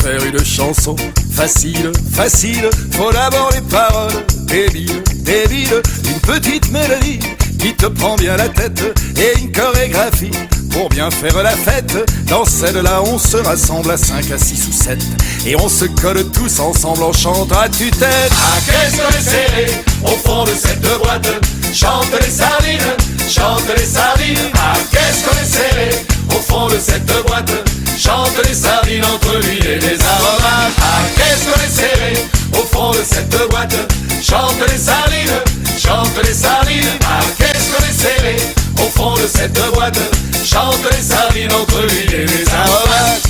faire une chanson facile, facile, faut d'abord les paroles débiles, débiles, une petite mélodie qui te prend bien la tête et une chorégraphie pour bien faire la fête. Dans celle-là on se rassemble à 5, à 6 ou 7 et on se colle tous ensemble en chantant à tue-tête. Ah, qu'est-ce qu'on est serré au fond de cette boîte, chante les sardines, chante les sardines. Ah, qu'est-ce qu'on est serré au fond de cette boîte, chante les sardines entre l'huile et les aromates. Ah, qu'est-ce qu'on est serré au fond de cette boîte, chante les sardines, chante les sardines. Ah, qu'est-ce qu'on est serré au fond de cette boîte, chante les sardines entre l'huile et les aromates.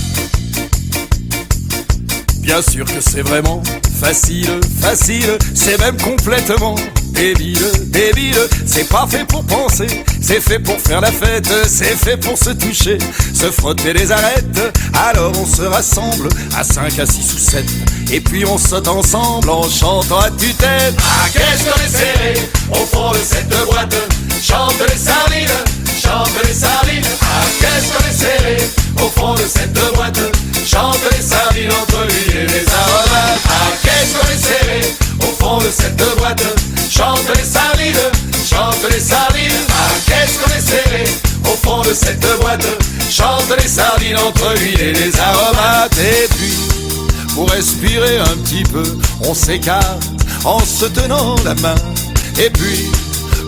Bien sûr que c'est vraiment facile, facile, c'est même complètement débile, débile. C'est pas fait pour penser, c'est fait pour faire la fête, c'est fait pour se toucher, se frotter les arêtes. Alors on se rassemble à 5, à 6 ou 7 et puis on saute ensemble en chantant à tue-tête. Ah, qu'est-ce qu'on est serré au fond de cette boîte, chante les sardines, chante les sardines. Ah, qu'est-ce qu'on est serré au fond de cette boîte, chante les sardines entre l'huile et les aromates. Ah, qu'est-ce qu'on est serré au fond de cette boîte, chante les sardines, chante les sardines. Ah, qu'est-ce qu'on est serré au fond de cette boîte, chante les sardines entre l'huile et les aromates. Et puis, pour respirer un petit peu, on s'écarte en se tenant la main. Et puis,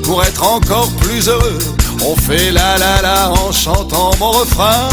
pour être encore plus heureux, on fait la la la en chantant mon refrain.